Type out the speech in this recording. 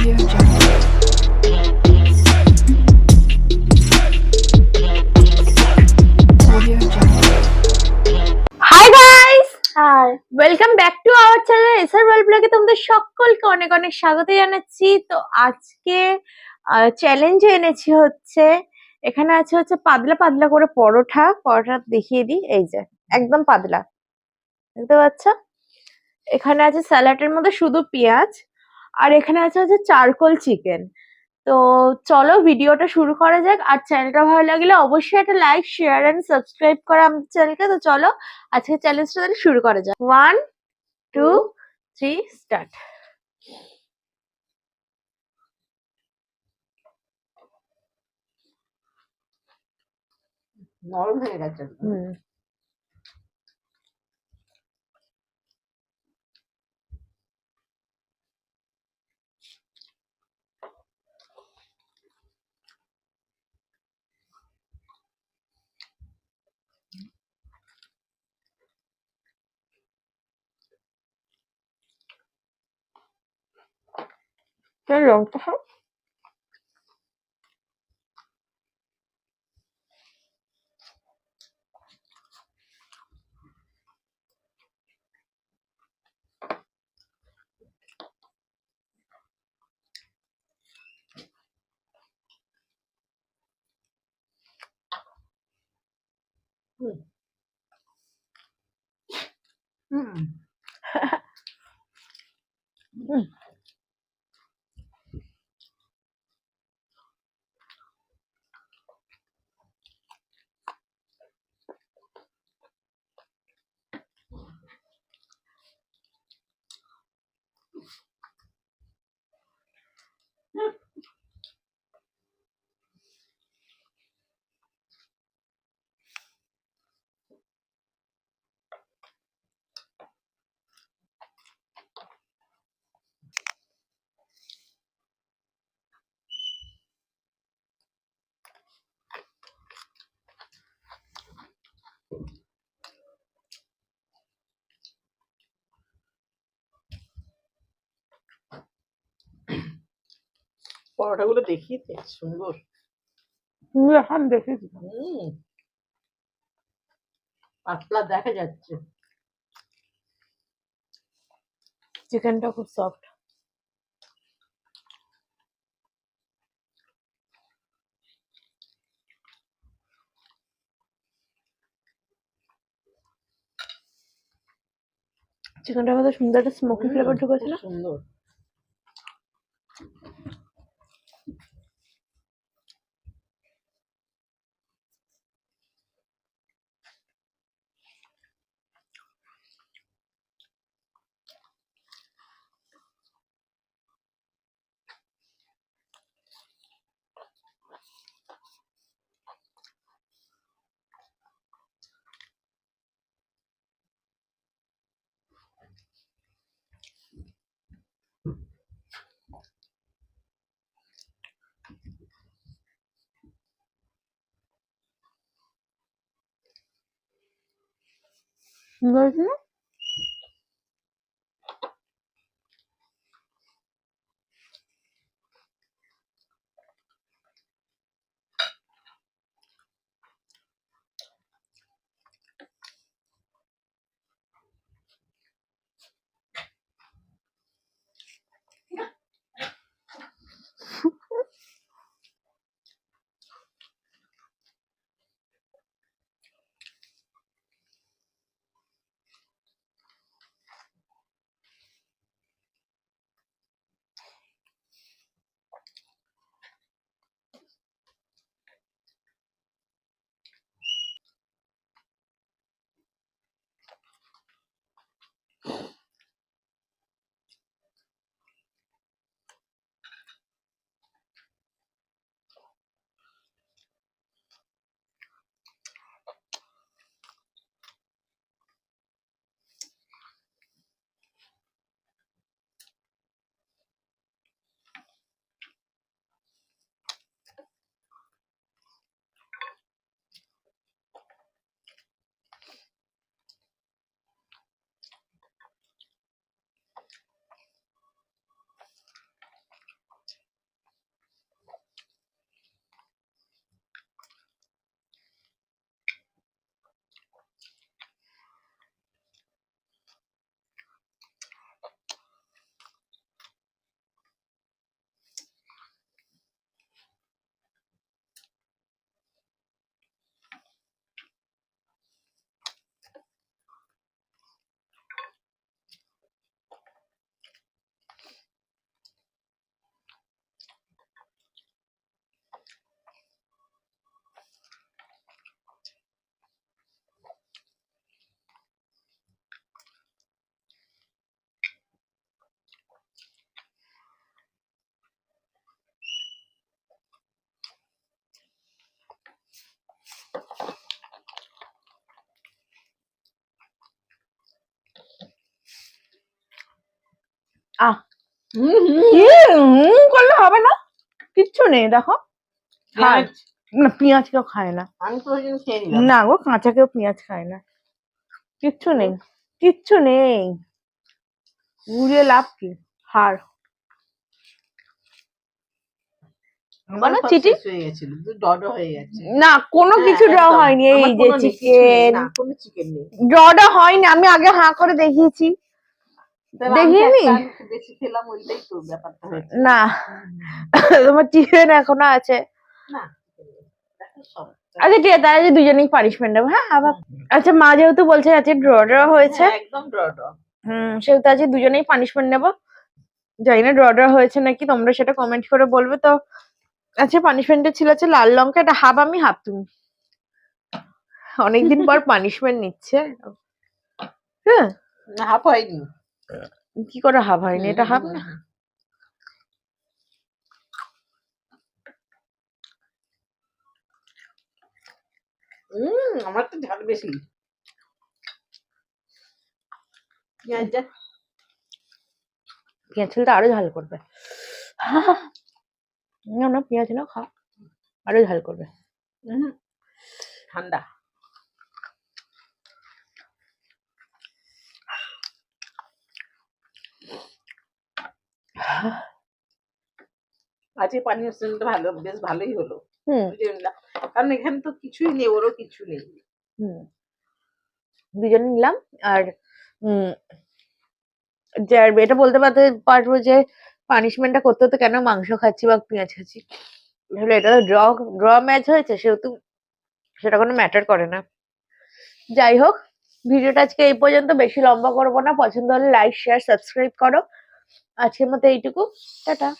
Audio Jungle. Audio Jungle. Hi guys, hi. Welcome back to our channel SR world ব্লগে তোমাদের সকলকে অনেক অনেক স্বাগত জানাচ্ছি। তো আজকে চ্যালেঞ্জে এনেছি হচ্ছে, এখানে আছে হচ্ছে পাতলা পাতলা করে পরোটা দেখিয়ে দিই। এই যে একদম পাতলা, দেখতে পাচ্ছ? এখানে আছে স্যালাডের মধ্যে শুধু পেঁয়াজ, আর এখানে আছে হচ্ছে চারকোল চিকেন। তো চলো ভিডিওটা শুরু করা যাক। আর চ্যানেলটা ভালো লাগলে অবশ্যই একটা লাইক, শেয়ার এন্ড সাবস্ক্রাইব করো আমাদের চ্যানেলকে। তো চলো আজকে চ্যালেঞ্জটা তাহলে শুরু করা যাক। 1 2 3 স্টার্ট। নরম হয়ে গেছে। লঙ্কা খাও। পরোটাগুলো দেখিয়েছে সুন্দর। এখন দেখেছি পাতলা দেখা যাচ্ছে। চিকেনটা খুব সফট। চিকেনটার মধ্যে সুন্দর একটা স্মোকি ফ্লেভার ঢুকেছে না? সুন্দর। সুন্দর হয়েছে না? করলে হবে না, কিচ্ছু নেই দেখো। পেঁয়াজ না, পেঁয়াজ কেউ খায় না। আমি তো ওই জন্য খেয়ে নিলাম। না গো, কাঁচা কেউ পেঁয়াজ খায় না। কিচ্ছু নেই, কিচ্ছু নেই, গুলিয়ে লাভ কি? হার আমার কোনো সব চিঠি শেষ হয়ে গেছিল, ডড হয়ে গেছে। না, কোনো হ্যাঁ, কিছু ড্র একদম। হয়নি। এই আমার যে কোনো নেই, কিছু নেই, চিকেন না কোনো চিকেন নেই। ড্রটা হয়নি, আমি আগে হাঁ করে দেখিয়েছি। তাহলে আমি তো দেখিনি একটা আলু বেশি খেলাম, ওইটাই তো ব্যাপারটা হয়েছে। না, তোমার চিকেন এখনো আছে। না chicken নেই। দেখো সব। আচ্ছা ঠিক আছে, তাহলে দুজনেই পানিশমেন্ট দেবো। হ্যাঁ আবার আচ্ছা, মা যেহেতু বলছে আজকে ড্র ড্র হয়েছে, হ্যাঁ, একদম ডড। সেহেতু আজকে দুজনেই পানিশমেন্ট নেবো। জানি না ড্র ড্র হয়েছে নাকি, তোমরা সেটা কমেন্ট করে বলবে তো। আচ্ছা, পানিশমেন্টে ছিল হচ্ছে লাল লঙ্কা, এটা হাফ আমি হাফ তুমি। অনেকদিন পর পানিশমেন্ট নিচ্ছে। হ্যাঁ, না হাফ হয়নি। কি করে হাফ হয়নি? এটা হাফ না। আমার তো ঝাল বেশি। পেঁয়াজটা পেঁয়াজ ছিল তো আরো ঝাল করবে। না না, পেঁয়াজ না, খা, আরো ঝাল করবে। ঠান্ডা। আজকে পানিশমেন্টটা ভালো, বেশ ভালোই হলো। হুম বুঝলাম। কারণ এখানে তো কিছুই নেই, ওরও কিছু নেই। হুম, দুজনে নিলাম। আর উম যে আর এটা বলতে পারবো যে পানিশমেন্টটা করতে হতো কেন মাংস খাচ্ছি বা পেঁয়াজ খাচ্ছি। আসলে এটা তো ড্র ড্র ম্যাচ হয়েছে, সেহেতু সেটা কোনো ম্যাটার করে না। যাই হোক, ভিডিওটা আজকে এই পর্যন্ত, বেশি লম্বা করবো না। পছন্দ হলে লাইক শেয়ার সাবস্ক্রাইব করো। আজকের মতো এইটুকু, টাটা।